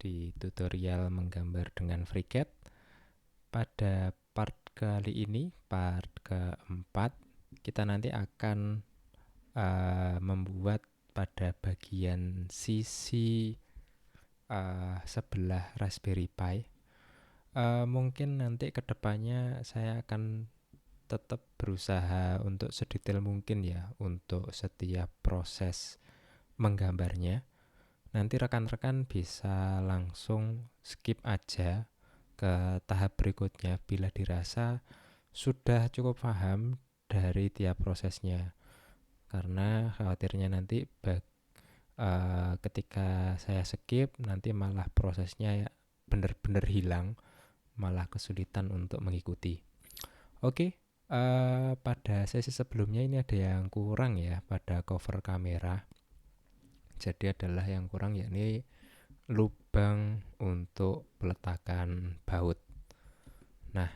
di tutorial menggambar dengan FreeCAD. Pada part kali ini, part keempat, kita nanti akan membuat pada bagian sisi sebelah Raspberry Pi. Mungkin nanti kedepannya saya akan tetap berusaha untuk sedetail mungkin ya untuk setiap proses menggambarnya. Nanti rekan-rekan bisa langsung skip aja ke tahap berikutnya bila dirasa sudah cukup paham dari tiap prosesnya. Karena khawatirnya nanti ketika saya skip nanti malah prosesnya benar-benar hilang, malah kesulitan untuk mengikuti. Oke. Pada sesi sebelumnya ini ada yang kurang ya pada cover kamera. Jadi adalah yang kurang yakni lubang untuk peletakan baut. Nah,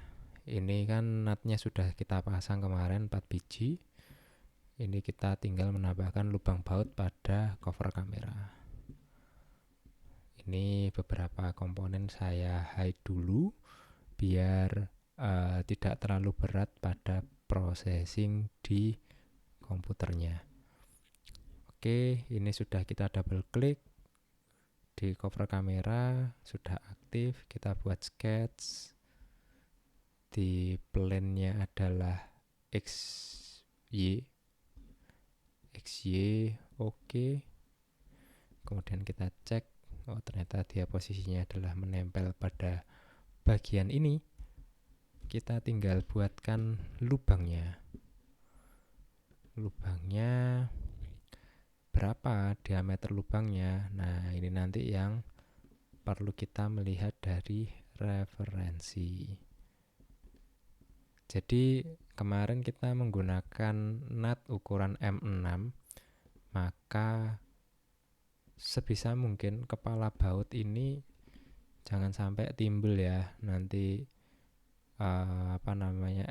ini kan natnya sudah kita pasang kemarin 4 biji. Ini kita tinggal menambahkan lubang baut pada cover kamera. Ini beberapa komponen saya hide dulu biar tidak terlalu berat pada processing di komputernya. Oke, ini sudah kita double klik di cover kamera, sudah aktif. Kita buat sketch. Di plane-nya adalah XY. Oke. Kemudian kita cek, oh ternyata dia posisinya adalah menempel pada bagian ini. Kita tinggal buatkan lubangnya. Lubangnya berapa diameter lubangnya? Nah, ini nanti yang perlu kita melihat dari referensi. Jadi kemarin kita menggunakan nut ukuran M6, maka sebisa mungkin kepala baut ini jangan sampai timbul ya, nanti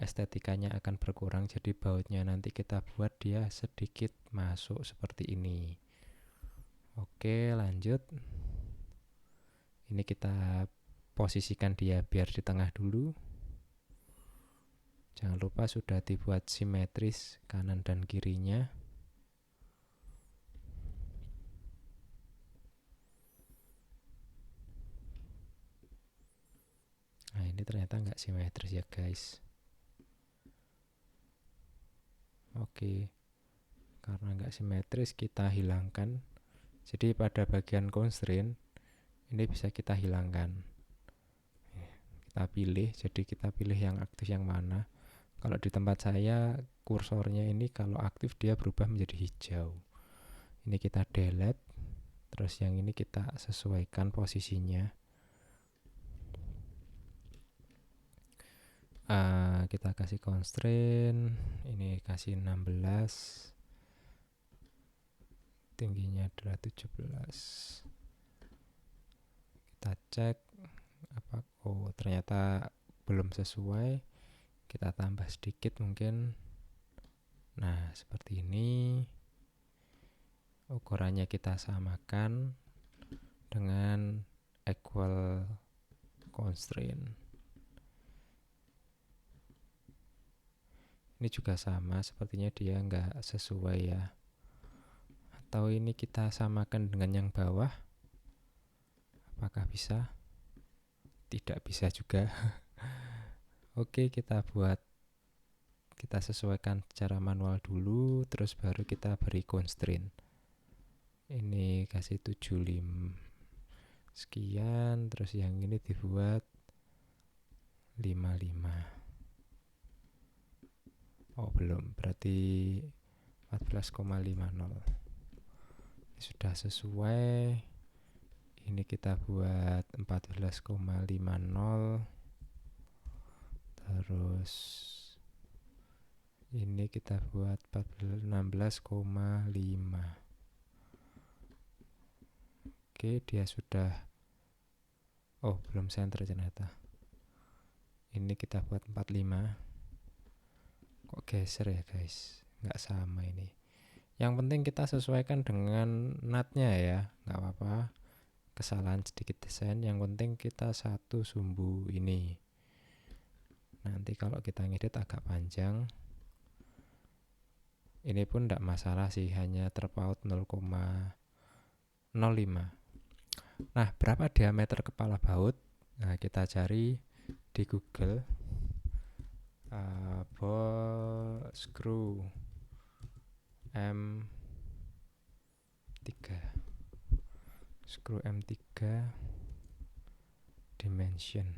estetikanya akan berkurang. Jadi bautnya nanti kita buat dia sedikit masuk seperti ini. Oke, lanjut. Ini kita posisikan dia biar di tengah dulu. Jangan lupa sudah dibuat simetris kanan dan kirinya. Nah, ini ternyata nggak simetris ya guys. Oke, karena nggak simetris kita hilangkan. Jadi pada bagian constraint ini bisa kita hilangkan. Kita pilih, jadi kita pilih yang aktif yang mana. Kalau di tempat saya kursornya ini kalau aktif dia berubah menjadi hijau. Ini kita delete. Terus yang ini kita sesuaikan posisinya. Kita kasih constraint, ini kasih 16, tingginya adalah 17. Kita cek apa, oh ternyata belum sesuai, kita tambah sedikit mungkin. Nah, seperti ini. Ukurannya kita samakan dengan equal constraint. Ini juga sama, sepertinya dia nggak sesuai ya. Atau ini kita samakan dengan yang bawah. Apakah bisa? Tidak bisa juga. Oke, kita sesuaikan secara manual dulu, terus baru kita beri constraint. Ini kasih 75 sekian, terus yang ini dibuat 55. Oh belum, berarti 14,50. Ini sudah sesuai. Ini kita buat 14,50. Terus ini kita buat 16,5. Oke, dia sudah. Oh, belum center ternyata. Ini kita buat 45. Kok geser ya guys, nggak sama ini. Yang penting kita sesuaikan dengan nutnya ya, nggak apa-apa. kesalahan sedikit desain, yang penting kita satu sumbu ini. Nanti kalau kita ngedit agak panjang, ini pun tidak masalah sih, hanya terpaut 0,05. Nah, berapa diameter kepala baut? Nah, kita cari di Google bolt screw M3 screw M3 dimension,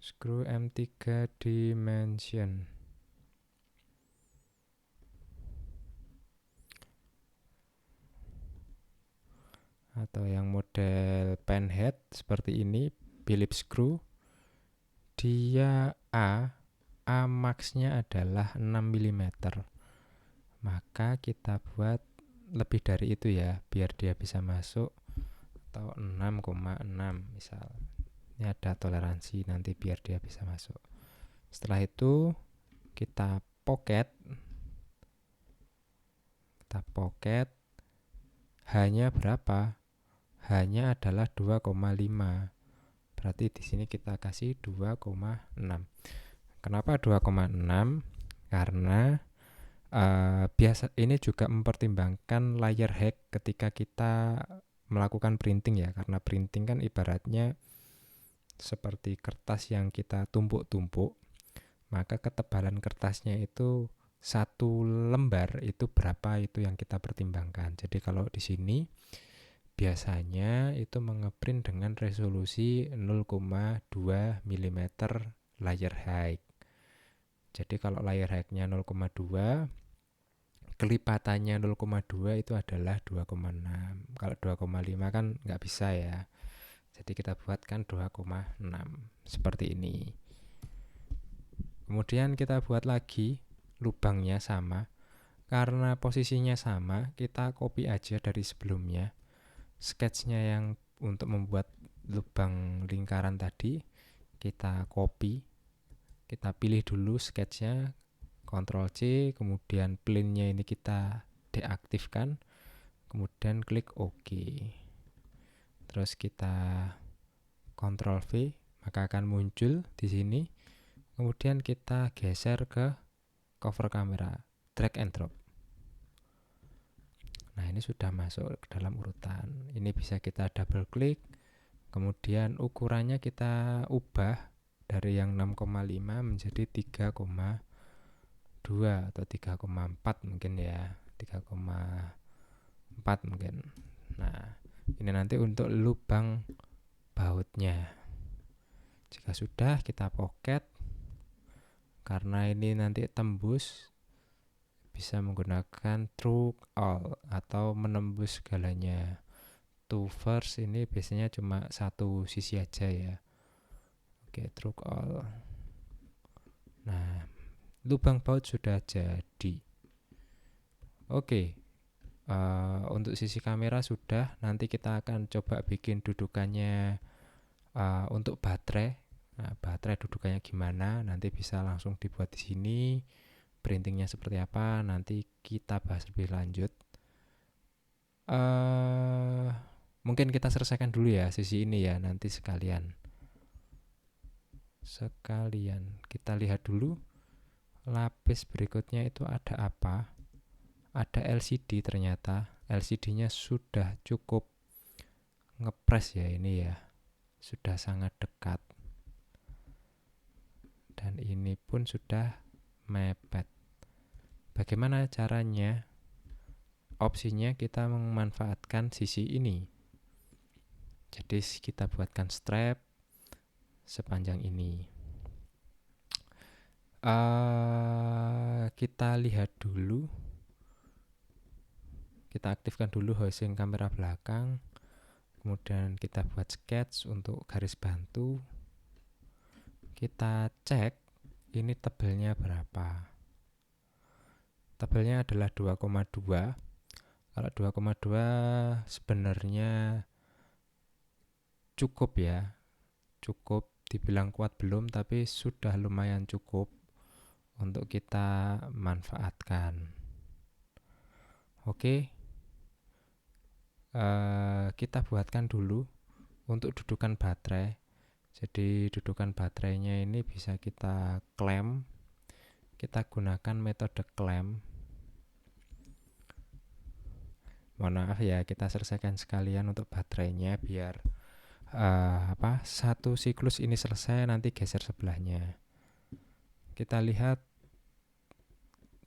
screw M3 dimension. Atau yang model penhead seperti ini, Phillips screw, dia A max-nya adalah 6 mm. Maka kita buat lebih dari itu ya, biar dia bisa masuk, atau 6,6 misal. Ini ada toleransi nanti biar dia bisa masuk. Setelah itu kita pocket hanya berapa? Hanya adalah 2,5. Berarti di sini kita kasih 2,6. Kenapa 2,6? Karena biasa ini juga mempertimbangkan layer height ketika kita melakukan printing ya, karena printing kan ibaratnya seperti kertas yang kita tumpuk-tumpuk, maka ketebalan kertasnya itu satu lembar itu berapa, itu yang kita pertimbangkan. Jadi kalau di sini biasanya itu mengeprint dengan resolusi 0,2 mm layer height. Jadi kalau layer height-nya 0,2, kelipatannya 0,2 itu adalah 2,6. Kalau 2,5 kan nggak bisa ya. Jadi kita buatkan 2,6 seperti ini. Kemudian kita buat lagi lubangnya sama. Karena posisinya sama, kita copy aja dari sebelumnya. Sketchnya yang untuk membuat lubang lingkaran tadi, kita copy. Kita pilih dulu sketchnya, Ctrl C, kemudian plane-nya ini kita deaktifkan, kemudian klik OK. Terus kita Ctrl V, maka akan muncul di sini. Kemudian kita geser ke cover kamera, drag and drop. Nah, ini sudah masuk ke dalam urutan. Ini bisa kita double klik, kemudian ukurannya kita ubah dari yang 6,5 menjadi 3,2 atau 3,4 mungkin ya, 3,4 mungkin. Nah, ini nanti untuk lubang bautnya. Jika sudah, kita pocket. Karena ini nanti tembus, bisa menggunakan through all atau menembus segalanya. To first ini biasanya cuma satu sisi aja ya. Oke, through all. Nah, lubang baut sudah jadi. Oke, untuk sisi kamera sudah. Nanti kita akan coba bikin dudukannya untuk baterai. Nah, baterai dudukannya gimana? Nanti bisa langsung dibuat di sini. Printingnya seperti apa? Nanti kita bahas lebih lanjut. Mungkin kita selesaikan dulu ya sisi ini ya. Nanti sekalian kita lihat dulu lapis berikutnya itu ada apa. Ada LCD ternyata. LCD-nya sudah cukup ngepres ya ini ya. Sudah sangat dekat. Dan ini pun sudah mepet. Bagaimana caranya? Opsinya kita memanfaatkan sisi ini. Jadi kita buatkan strap sepanjang ini. Kita lihat dulu. Kita aktifkan dulu housing kamera belakang. Kemudian kita buat sketch untuk garis bantu. Kita cek ini tebelnya berapa. Tebelnya adalah 2,2. Kalau 2,2 sebenarnya cukup ya. Cukup, dibilang kuat belum, tapi sudah lumayan cukup untuk kita manfaatkan. Oke. kita buatkan dulu untuk dudukan baterai. Jadi dudukan baterainya ini bisa kita klaim. Kita gunakan metode klaim. Mohon maaf ya, kita selesaikan sekalian untuk baterainya biar satu siklus ini selesai, nanti geser sebelahnya. Kita lihat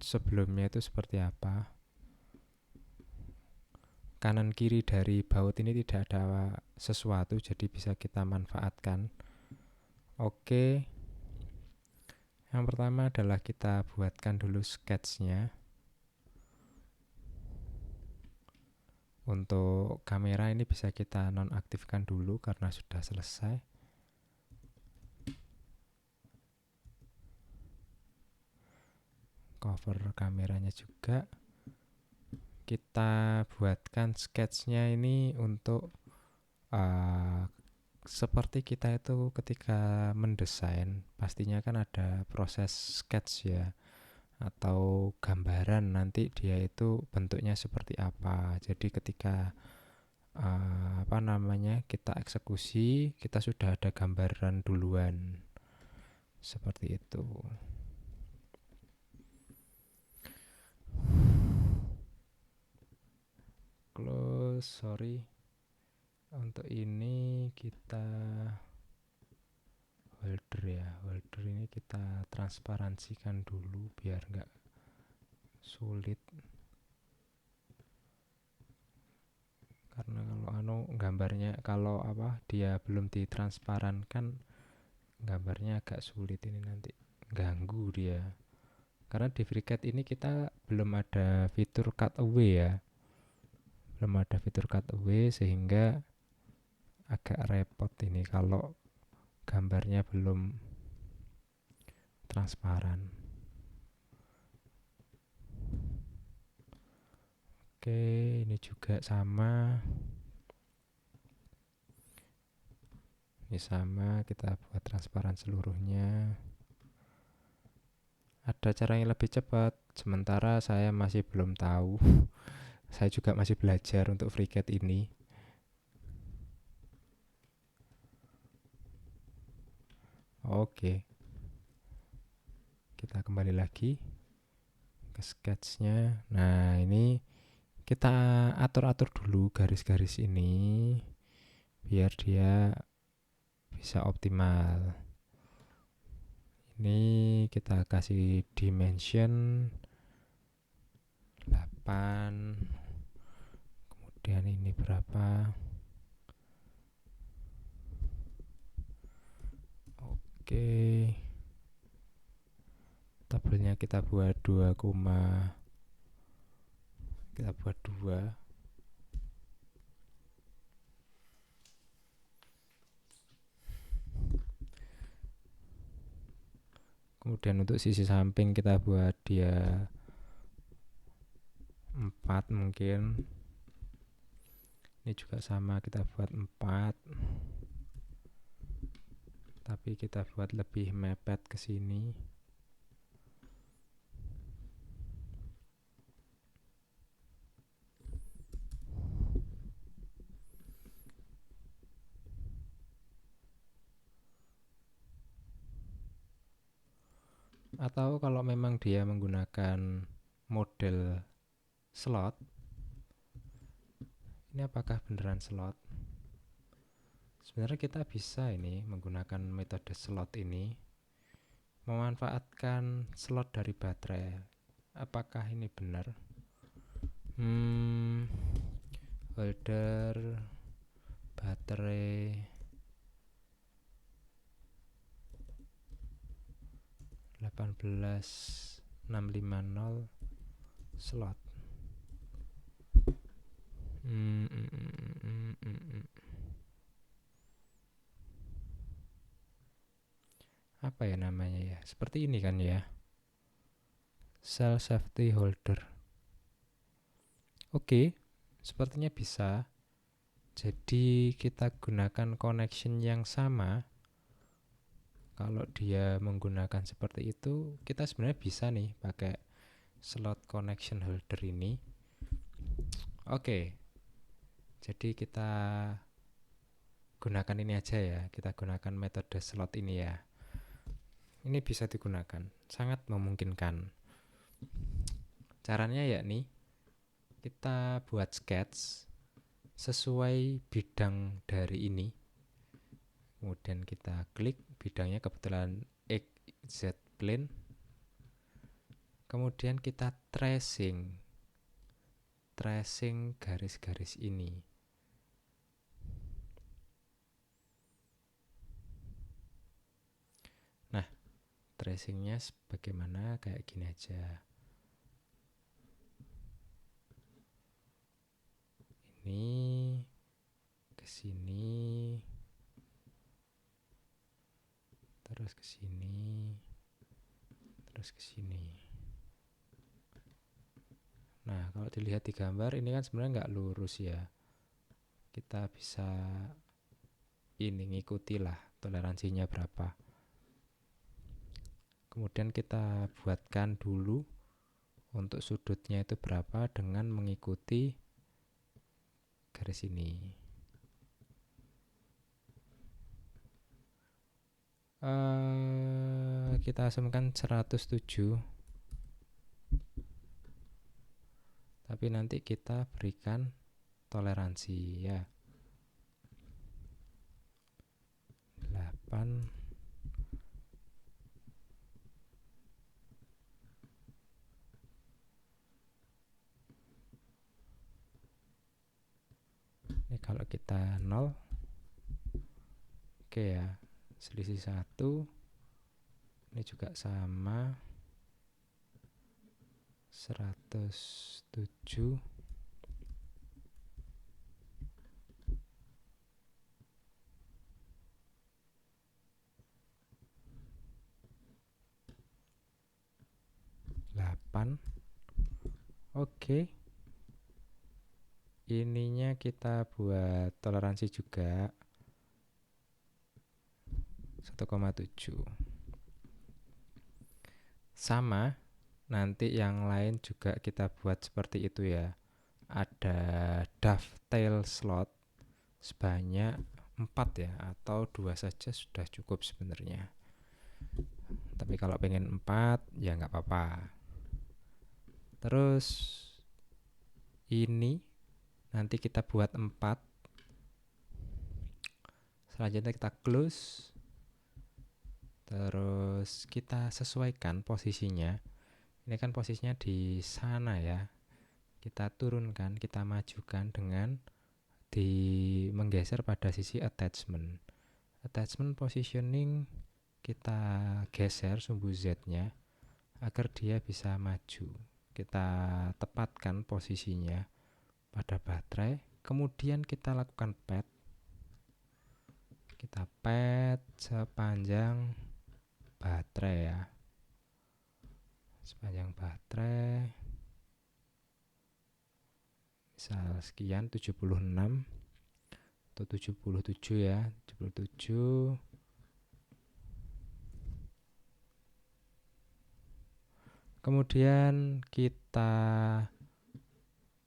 sebelumnya itu seperti apa. Kanan kiri dari baut ini tidak ada sesuatu, jadi bisa kita manfaatkan. Oke. Yang pertama adalah kita buatkan dulu sketsnya. Untuk kamera ini bisa kita nonaktifkan dulu karena sudah selesai. Cover kameranya juga. Kita buatkan sketsnya ini untuk seperti kita itu ketika mendesain, pastinya kan ada proses sketch ya, atau gambaran nanti dia itu bentuknya seperti apa. Jadi ketika kita eksekusi, kita sudah ada gambaran duluan seperti itu. Close, sorry. Untuk ini kita holder ini kita transparansikan dulu biar nggak sulit. Karena kalau gambarnya dia belum ditransparankan, gambarnya agak sulit ini, nanti ganggu dia. Karena di FreeCAD ini kita belum ada fitur cutaway ya. Belum ada fitur cutaway sehingga agak repot ini kalau gambarnya belum transparan. Oke, ini juga sama. Ini sama, kita buat transparan seluruhnya. Ada cara yang lebih cepat, sementara saya masih belum tahu. Saya juga masih belajar untuk FreeCAD ini. Oke. Kita kembali lagi ke sketsnya. Nah, ini kita atur-atur dulu garis-garis ini biar dia bisa optimal. Ini kita kasih dimension 8. Kemudian ini berapa? Oke. Tabelnya kita buat 2, kita buat 2. Kemudian untuk sisi samping kita buat dia 4 mungkin. Ini juga sama, kita buat 4. Tapi kita buat lebih mepet ke sini. Atau kalau memang dia menggunakan model slot, ini apakah beneran slot? Sebenarnya kita bisa ini menggunakan metode slot ini, memanfaatkan slot dari baterai. Apakah ini benar? Holder baterai 18650 slot. Apa ya namanya ya? Seperti ini kan ya. Cell safety holder. Oke, sepertinya bisa. Jadi kita gunakan connection yang sama. Kalau dia menggunakan seperti itu, kita sebenarnya bisa nih pakai slot connection holder ini. Oke. Jadi kita gunakan ini aja ya, kita gunakan metode slot ini ya. Ini bisa digunakan, sangat memungkinkan. Caranya yakni kita buat sketch sesuai bidang dari ini. Kemudian kita klik bidangnya, kebetulan X, Z plane. Kemudian kita tracing garis-garis ini. Nah, tracingnya bagaimana? Kayak gini aja. Ini ke sini, terus ke sini, terus ke sini. Nah, kalau dilihat di gambar ini kan sebenarnya nggak lurus ya. Kita bisa ini ngikuti lah toleransinya berapa. Kemudian kita buatkan dulu untuk sudutnya itu berapa dengan mengikuti garis ini. Kita asumsikan 107. Tapi nanti kita berikan toleransi ya. 8. Ini kalau kita 0. Oke ya. Selisih 1. Ini juga sama. 107. Oke. Ininya kita buat toleransi juga 1,7. Sama, nanti yang lain juga kita buat seperti itu ya. Ada dovetail slot sebanyak 4 ya, atau 2 saja sudah cukup sebenarnya. Tapi kalau pengen 4 ya nggak apa-apa. Terus ini nanti kita buat 4. Selanjutnya kita close. Terus kita sesuaikan posisinya. Ini kan posisinya di sana ya. Kita turunkan, kita majukan dengan menggeser pada sisi attachment. Attachment positioning kita geser sumbu Z-nya agar dia bisa maju. Kita tepatkan posisinya pada baterai, kemudian kita lakukan pad. Kita pad sepanjang baterai ya. Sepanjang baterai misal sekian, 76 atau 77 ya, 77. Kemudian kita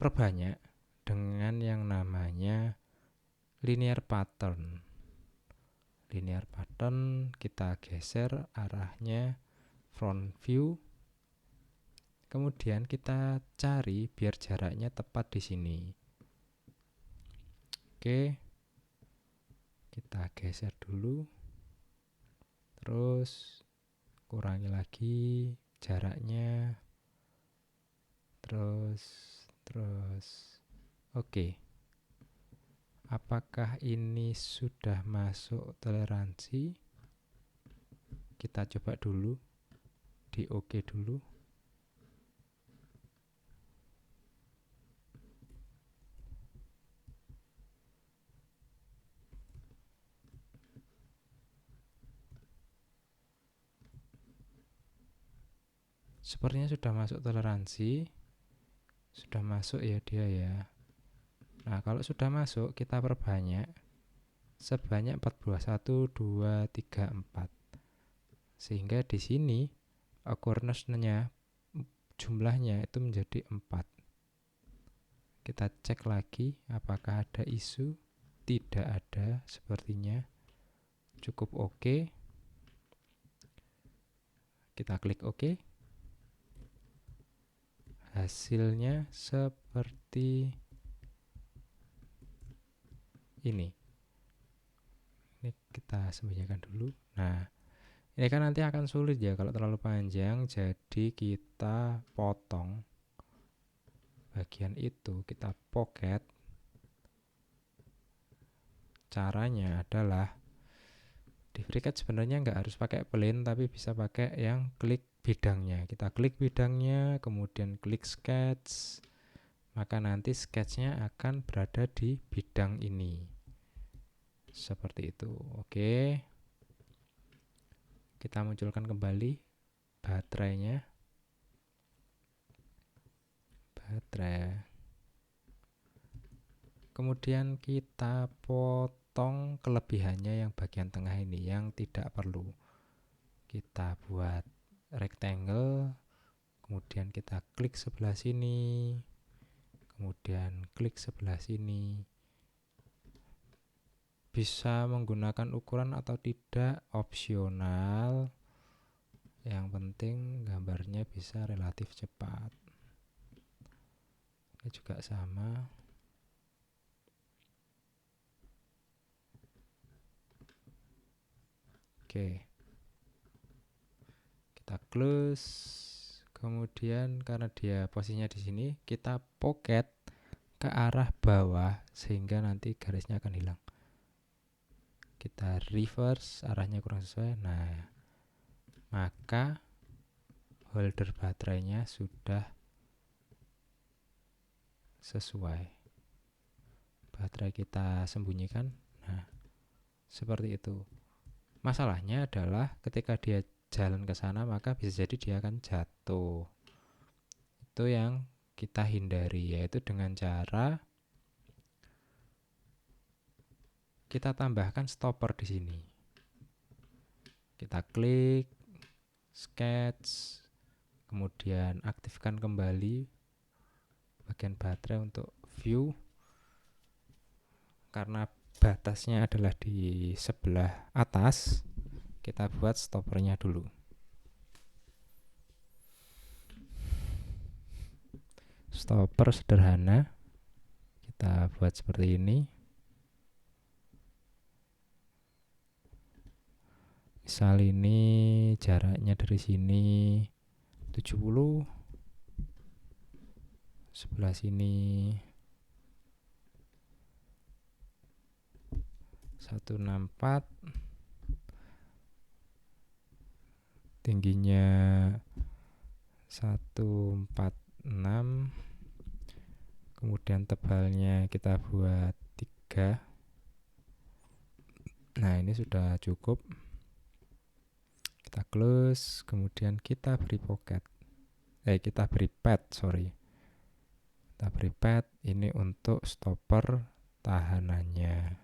perbanyak dengan yang namanya linear pattern. Linear pattern kita geser arahnya front view. Kemudian kita cari biar jaraknya tepat di sini. Oke. Kita geser dulu. Terus kurangi lagi jaraknya. Terus oke. Apakah ini sudah masuk toleransi? Kita coba dulu. Di oke dulu. Sepertinya sudah masuk toleransi. Sudah masuk ya dia ya. Nah, kalau sudah masuk kita perbanyak sebanyak 4 buah, 1, 2, 3, 4. Sehingga di sini occurrence-nya jumlahnya itu menjadi 4. Kita cek lagi apakah ada isu. Tidak ada sepertinya. Cukup oke. Kita klik oke. Hasilnya seperti ini. Ini kita sembunyikan dulu. Nah, ini kan nanti akan sulit ya kalau terlalu panjang. Jadi kita potong bagian itu, kita pocket. Caranya adalah di FreeCAD sebenarnya nggak harus pakai plane, tapi bisa pakai yang klik bidangnya. Kita klik bidangnya, kemudian klik sketch, maka nanti sketchnya akan berada di bidang ini. Seperti itu. Oke. Kita munculkan kembali baterainya. Baterai. Kemudian kita potong kelebihannya yang bagian tengah ini yang tidak perlu. Kita buat rectangle, kemudian kita klik sebelah sini, kemudian klik sebelah sini. Bisa menggunakan ukuran atau tidak opsional. Yang penting gambarnya bisa relatif cepat. Ini juga sama. Oke. Kita close. Kemudian karena dia posisinya di sini, kita pocket ke arah bawah sehingga nanti garisnya akan hilang. Kita reverse, arahnya kurang sesuai. Nah, maka holder baterainya sudah sesuai. Baterai kita sembunyikan. Nah, seperti itu. Masalahnya adalah ketika dia jalan ke sana, maka bisa jadi dia akan jatuh. Itu yang kita hindari, yaitu dengan cara kita tambahkan stopper di sini. Kita klik sketch, kemudian aktifkan kembali bagian baterai untuk view. Karena batasnya adalah di sebelah atas, kita buat stoppernya dulu. Stopper sederhana, kita buat seperti ini. Misal ini jaraknya dari sini 70, sebelah sini 164, tingginya 146, kemudian tebalnya kita buat 3. Nah, ini sudah cukup. Kita close, kemudian kita beri pocket. Kita beri pad, Kita beri pad ini untuk stopper tahanannya.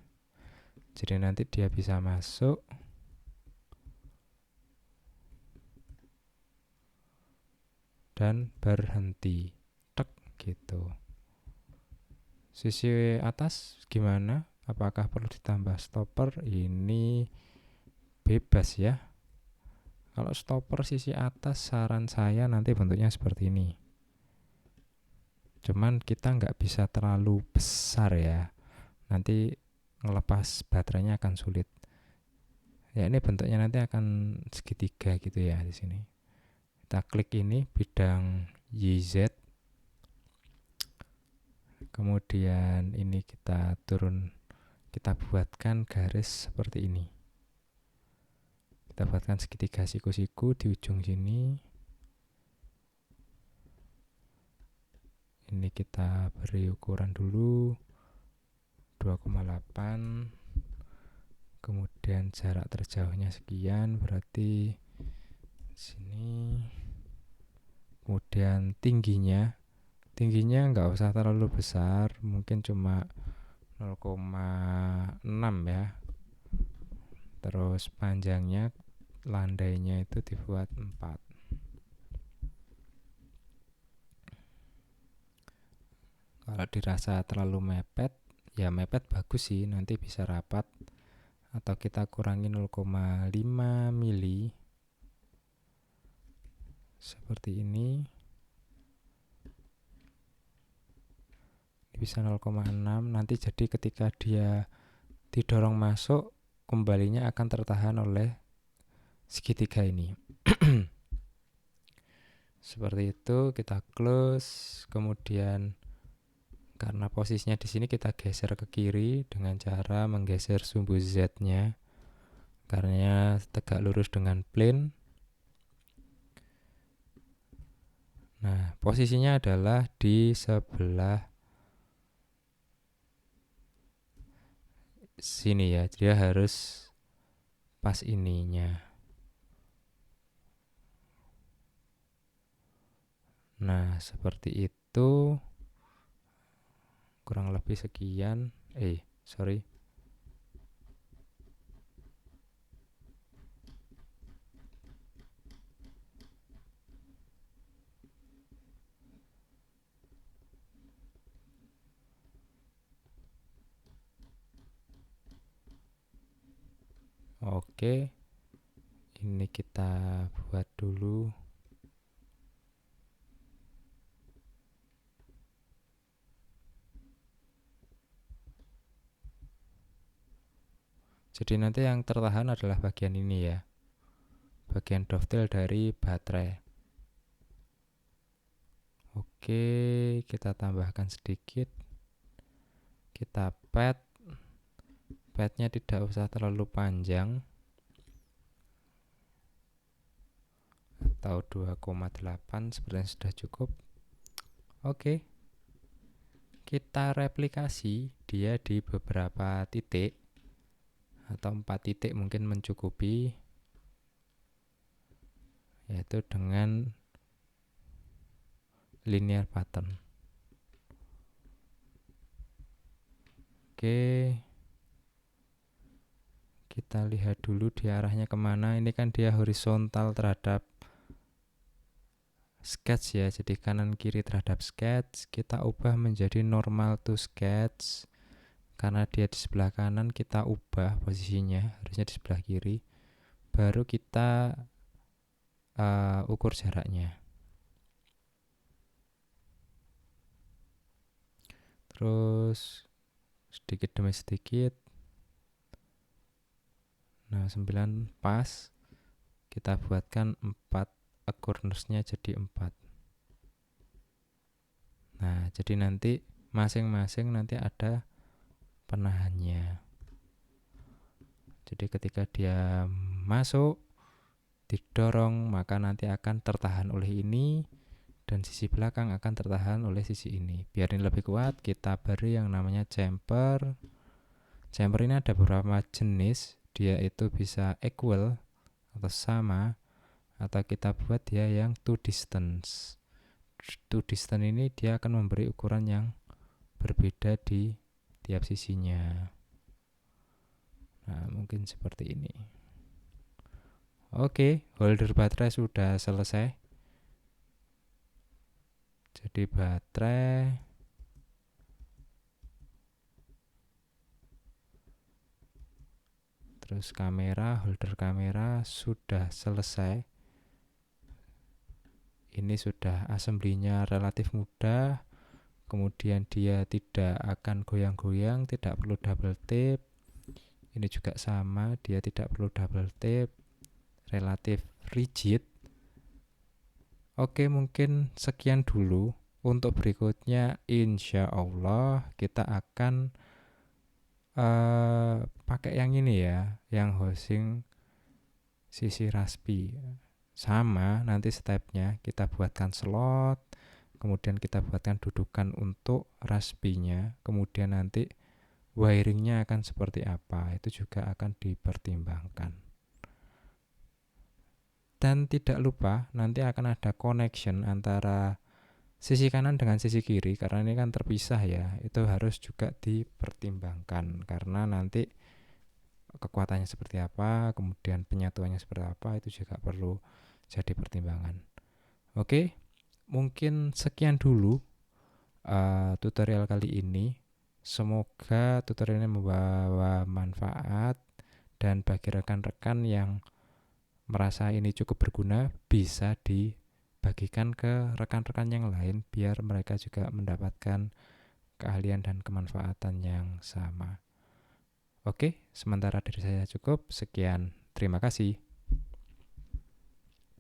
Jadi nanti dia bisa masuk dan berhenti. Tek gitu. Sisi atas gimana? Apakah perlu ditambah stopper? Ini bebas ya. Kalau stopper sisi atas saran saya nanti bentuknya seperti ini. Cuman kita nggak bisa terlalu besar ya. Nanti ngelepas baterainya akan sulit. Ya, ini bentuknya nanti akan segitiga gitu ya di sini. Kita klik ini bidang YZ. Kemudian ini kita kita buatkan garis seperti ini. Kita buatkan segitiga siku-siku di ujung sini. Ini kita beri ukuran dulu 2,8, kemudian jarak terjauhnya sekian, berarti sini. Kemudian tingginya nggak usah terlalu besar, mungkin cuma 0,6 ya. Terus panjangnya, landainya itu dibuat 4. Kalau dirasa terlalu mepet, ya mepet bagus sih, nanti bisa rapat. Atau kita kurangi 0,5 mili seperti ini. Bisa 0,6, nanti jadi ketika dia didorong masuk, kembalinya akan tertahan oleh segitiga ini. Seperti itu, kita close. Kemudian karena posisinya di sini, kita geser ke kiri dengan cara menggeser sumbu Z-nya karena tegak lurus dengan plane. Nah, posisinya adalah di sebelah sini ya. Dia harus pas ininya. Nah, seperti itu. Kurang lebih sekian. Sorry. Oke. Ini kita buat dulu. Jadi nanti yang tertahan adalah bagian ini ya. Bagian dovetail dari baterai. Oke, kita tambahkan sedikit. Kita pad. Padnya tidak usah terlalu panjang. Atau 2,8 sebenarnya sudah cukup. Oke. Kita replikasi dia di beberapa titik. Atau 4 titik mungkin mencukupi, yaitu dengan linear pattern. Oke, kita lihat dulu di arahnya kemana. Ini kan dia horizontal terhadap sketch ya, jadi kanan kiri terhadap sketch. Kita ubah menjadi normal to sketch. Karena dia di sebelah kanan, kita ubah posisinya, harusnya di sebelah kiri. Baru kita ukur jaraknya. Terus sedikit demi sedikit. Nah, 9 pas. Kita buatkan 4 corners-nya jadi 4. Nah, jadi nanti masing-masing nanti ada penahannya. Jadi ketika dia masuk, didorong, maka nanti akan tertahan oleh ini, dan sisi belakang akan tertahan oleh sisi ini. Biar ini lebih kuat, kita beri yang namanya chamfer. Chamfer ini ada beberapa jenis. Dia itu bisa equal atau sama, atau kita buat dia yang two distance. Two distance ini dia akan memberi ukuran yang berbeda di tiap sisinya. Nah, mungkin seperti ini. Oke, holder baterai sudah selesai. Jadi baterai, terus kamera, holder kamera sudah selesai. Ini sudah assembly-nya relatif mudah. Kemudian dia tidak akan goyang-goyang, tidak perlu double tape. Ini juga sama, dia tidak perlu double tape, relatif rigid. Oke, mungkin sekian dulu. Untuk berikutnya, insya Allah kita akan pakai yang ini ya, yang housing sisi raspi. Sama, nanti stepnya kita buatkan slot, kemudian kita buatkan dudukan untuk raspinya, kemudian nanti wiringnya akan seperti apa, itu juga akan dipertimbangkan. Dan tidak lupa nanti akan ada connection antara sisi kanan dengan sisi kiri, karena ini kan terpisah ya, itu harus juga dipertimbangkan karena nanti kekuatannya seperti apa, kemudian penyatuannya seperti apa, itu juga perlu jadi pertimbangan. Oke, mungkin sekian dulu tutorial kali ini. Semoga tutorialnya membawa manfaat, dan bagi rekan-rekan yang merasa ini cukup berguna, bisa dibagikan ke rekan-rekan yang lain biar mereka juga mendapatkan keahlian dan kemanfaatan yang sama. Oke, sementara dari saya cukup. Sekian, terima kasih.